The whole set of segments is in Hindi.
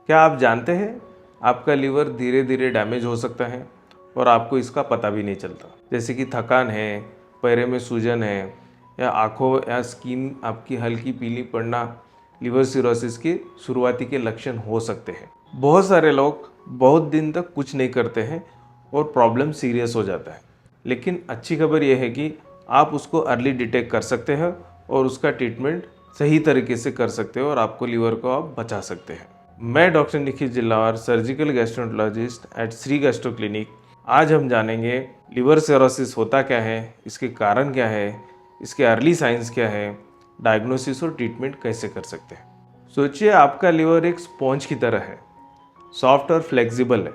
क्या आप जानते हैं आपका लीवर धीरे धीरे डैमेज हो सकता है और आपको इसका पता भी नहीं चलता। जैसे कि थकान है, पैर में सूजन है, या आँखों या स्किन आपकी हल्की पीली पड़ना लीवर सिरोसिस के शुरुआती के लक्षण हो सकते हैं। बहुत सारे लोग बहुत दिन तक कुछ नहीं करते हैं और प्रॉब्लम सीरियस हो जाता है, लेकिन अच्छी खबर यह है कि आप उसको अर्ली डिटेक्ट कर सकते हैं और उसका ट्रीटमेंट सही तरीके से कर सकते हो और आपको लीवर को आप बचा सकते हैं। मैं doctor Nikhil Jillawar, surgical gastroenterologist at Shri gastro clinic. आज हम जानेंगे लीवर सिरोसिस होता क्या है, इसके कारण क्या है, इसके अर्ली साइंस क्या है, डायग्नोसिस और ट्रीटमेंट कैसे कर सकते हैं। सोचिए आपका लीवर एक स्पॉन्ज की तरह है, सॉफ्ट और फ्लेक्सिबल है।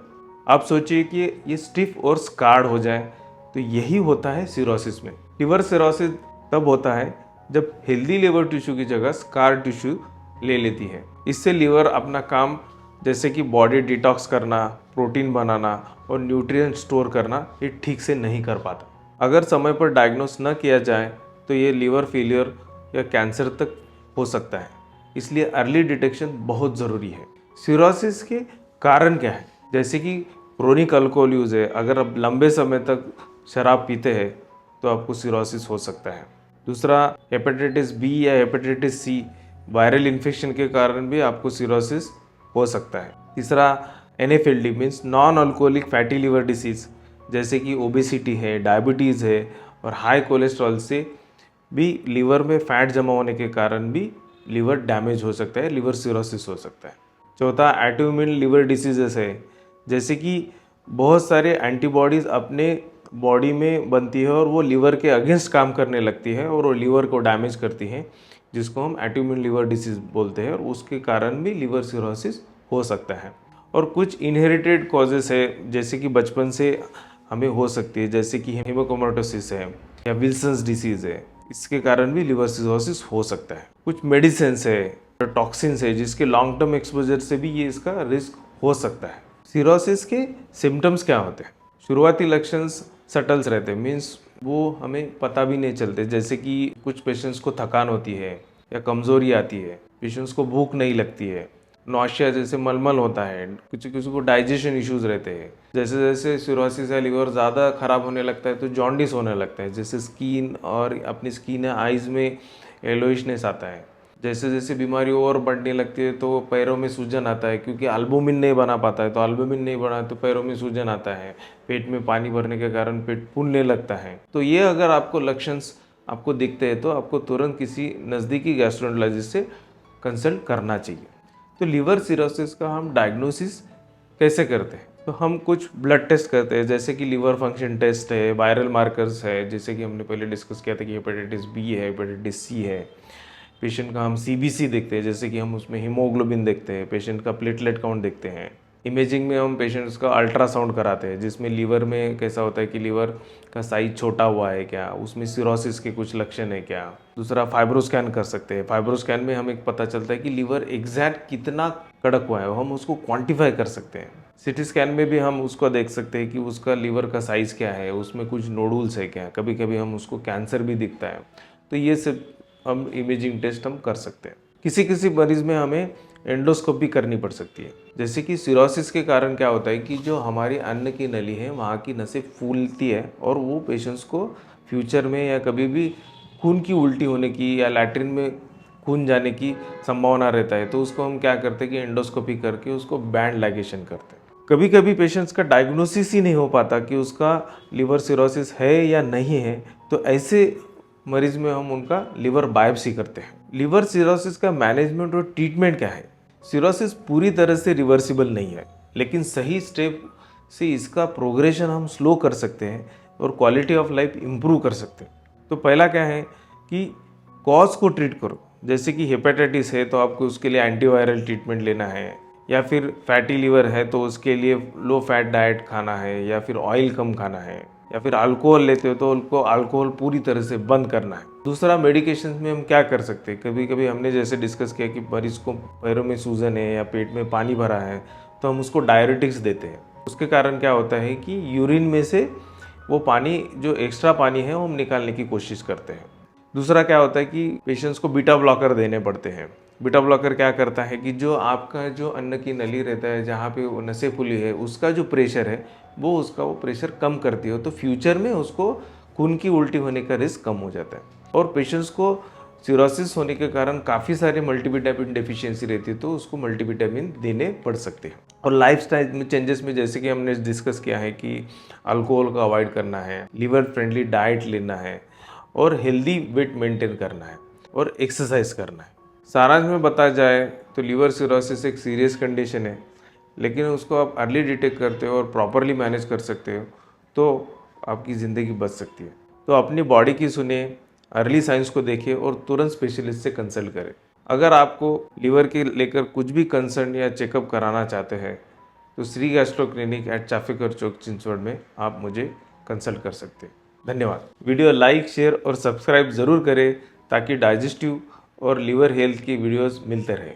आप सोचिए कि ये स्टिफ और स्कार्ड हो जाए, तो यही होता है सिरोसिस में। लीवर सिरोसिस तब होता है जब हेल्दी लीवर टिश्यू की जगह स्कार टिश्यू ले लेती है। इससे लीवर अपना काम जैसे कि बॉडी डिटॉक्स करना, प्रोटीन बनाना और न्यूट्रिएंट स्टोर करना ये ठीक से नहीं कर पाता। अगर समय पर डायग्नोस न किया जाए तो ये लीवर फेलियर या कैंसर तक हो सकता है। इसलिए अर्ली डिटेक्शन बहुत ज़रूरी है। सिरोसिस के कारण क्या है? जैसे कि क्रोनिक अल्कोहल यूज़ है। अगर आप लंबे समय तक शराब पीते हैं तो आपको सिरोसिस हो सकता है। दूसरा, हेपेटाइटिस बी या हेपेटाइटिस सी वायरल इन्फेक्शन के कारण भी आपको सिरोसिस हो सकता है। तीसरा, NAFLD means non alcoholic fatty liver disease, जैसे कि ओबेसिटी है, डायबिटीज़ है और हाई कोलेस्ट्रॉल से भी लीवर में फैट जमा होने के कारण भी लीवर डैमेज हो सकता है, लीवर सिरोसिस हो सकता है। चौथा, ऑटोइम्यून लिवर डिसीजेस है, जैसे कि बहुत सारे एंटीबॉडीज़ अपने बॉडी में बनती है और वो लीवर के अगेंस्ट काम करने लगती है और वो लीवर को डैमेज करती है, जिसको हम ऑटोइम्यून लिवर डिसीज बोलते हैं, और उसके कारण भी लीवर सिरोसिस हो सकता है। और कुछ इनहेरिटेड कॉजेस है, जैसे कि बचपन से हमें हो सकती है, जैसे कि हेमोक्रोमेटोसिस है या विल्सन्स डिसीज़ है, इसके कारण भी लिवर सिरोसिस हो सकता है। कुछ मेडिसिन है, टॉक्सिन्स है, जिसके लॉन्ग टर्म एक्सपोजर से भी ये इसका रिस्क हो सकता है। सिरोसिस के सिम्टम्स क्या होते हैं? शुरुआती लक्षण सटल्स रहते हैं, मीन्स वो हमें पता भी नहीं चलते। जैसे कि कुछ पेशेंट्स को थकान होती है या कमज़ोरी आती है, पेशेंट्स को भूख नहीं लगती है, नौशिया जैसे मलमल होता है, किसी किसी को डाइजेशन इश्यूज रहते हैं। जैसे जैसे सिरोसिस या लीवर ज़्यादा ख़राब होने लगता है तो जॉन्डिस होने लगता है, जैसे स्किन और अपनी स्किन या आइज़ में येलोइशनेस आता है। जैसे जैसे बीमारी और बढ़ने लगती है तो पैरों में सूजन आता है, क्योंकि एल्बुमिन नहीं बना पाता है, तो एल्बुमिन नहीं बना तो पैरों में सूजन आता है। पेट में पानी भरने के कारण पेट फूलने लगता है। तो ये अगर आपको लक्षण आपको दिखते हैं तो आपको तुरंत किसी नज़दीकी गैस्ट्रोएंटरोलॉजिस्ट से कंसल्ट करना चाहिए। तो लीवर सिरोसिस का हम डायग्नोसिस कैसे करते हैं? तो हम कुछ ब्लड टेस्ट करते हैं, जैसे कि लीवर फंक्शन टेस्ट है, वायरल मार्कर्स है, जैसे कि हमने पहले डिस्कस किया था कि हेपेटाइटिस बी है, हेपेटाइटिस सी है। पेशेंट का हम सीबीसी देखते हैं, जैसे कि हम उसमें हीमोग्लोबिन देखते हैं, पेशेंट का प्लेटलेट काउंट देखते हैं। इमेजिंग में हम पेशेंट्स का अल्ट्रासाउंड कराते हैं, जिसमें लीवर में कैसा होता है कि लीवर का साइज छोटा हुआ है क्या, उसमें सिरोसिस के कुछ लक्षण है क्या। दूसरा, फाइब्रोस्कैन कर सकते हैं। फाइब्रोस्कैन में हमें पता चलता है कि लीवर एग्जैक्ट कितना कड़क हुआ है, हम उसको क्वांटिफाई कर सकते हैं। सिटी स्कैन में भी हम उसको देख सकते हैं कि उसका लीवर का साइज़ क्या है, उसमें कुछ नोडुल्स है क्या, कभी कभी हम उसको कैंसर भी दिखता है। तो ये सब हम इमेजिंग टेस्ट हम कर सकते हैं। किसी किसी मरीज़ में हमें एंडोस्कोपी करनी पड़ सकती है। जैसे कि सिरोसिस के कारण क्या होता है कि जो हमारी अन्न की नली है वहाँ की नसें फूलती है और वो पेशेंट्स को फ्यूचर में या कभी भी खून की उल्टी होने की या लैट्रिन में खून जाने की संभावना रहता है। तो उसको हम क्या करते हैं कि एंडोस्कोपी करके उसको बैंड लाइगेशन करते हैं। कभी कभी पेशेंट्स का डायग्नोसिस ही नहीं हो पाता कि उसका लीवर सिरोसिस है या नहीं है, तो ऐसे मरीज में हम उनका लीवर बायोप्सी करते हैं। लीवर सिरोसिस का मैनेजमेंट और ट्रीटमेंट क्या है? सिरोसिस पूरी तरह से रिवर्सिबल नहीं है, लेकिन सही स्टेप से इसका प्रोग्रेशन हम स्लो कर सकते हैं और क्वालिटी ऑफ लाइफ इम्प्रूव कर सकते हैं। तो पहला क्या है कि कॉज को ट्रीट करो। जैसे कि हेपेटाइटिस है तो आपको उसके लिए एंटीवायरल ट्रीटमेंट लेना है, या फिर फैटी लीवर है तो उसके लिए लो फैट डाइट खाना है, या फिर ऑयल कम खाना है, या फिर अल्कोहल लेते हो तो उनको अल्कोहल पूरी तरह से बंद करना है। दूसरा, मेडिकेशन में हम क्या कर सकते हैं? कभी कभी हमने जैसे डिस्कस किया कि मरीज को पैरों में सूजन है या पेट में पानी भरा है तो हम उसको डायरेटिक्स देते हैं। उसके कारण क्या होता है कि यूरिन में से वो पानी, जो एक्स्ट्रा पानी है, वो हम निकालने की कोशिश करते हैं। दूसरा क्या होता है कि पेशेंट्स को बीटा ब्लॉकर देने पड़ते हैं, बीटा ब्लॉकर क्या करता है कि जो आपका जो अन्न की नली रहता है, जहाँ पे वो नसें फूली है, उसका जो प्रेशर है वो प्रेशर कम करती है, तो फ्यूचर में उसको खून की उल्टी होने का रिस्क कम हो जाता है। और पेशेंट्स को सिरोसिस होने के कारण काफ़ी सारे मल्टीविटामिन डेफिशिएंसी रहती है, तो उसको मल्टीविटामिन देने पड़ सकते हैं। और लाइफस्टाइल में चेंजेस में जैसे कि हमने डिस्कस किया है कि अल्कोहल को अवॉइड करना है, लिवर फ्रेंडली डाइट लेना है, और हेल्दी वेट मेंटेन करना है, और एक्सरसाइज करना है। सारांश में बताया जाए तो लिवर सिरोसिस एक सीरियस कंडीशन है, लेकिन उसको आप अर्ली डिटेक्ट करते हो और प्रॉपरली मैनेज कर सकते हो तो आपकी ज़िंदगी बच सकती है। तो अपनी बॉडी की सुनिए, अर्ली साइंस को देखिए और तुरंत स्पेशलिस्ट से कंसल्ट करें। अगर आपको लिवर के लेकर कुछ भी कंसर्न या चेकअप कराना चाहते हैं तो Shri gastro clinic at Chaphekar Chowk Chinchwad में आप मुझे कंसल्ट कर सकते हैं। धन्यवाद। वीडियो लाइक, शेयर और सब्सक्राइब ज़रूर करें ताकि डाइजेस्टिव और लिवर हेल्थ की वीडियोस मिलते रहे।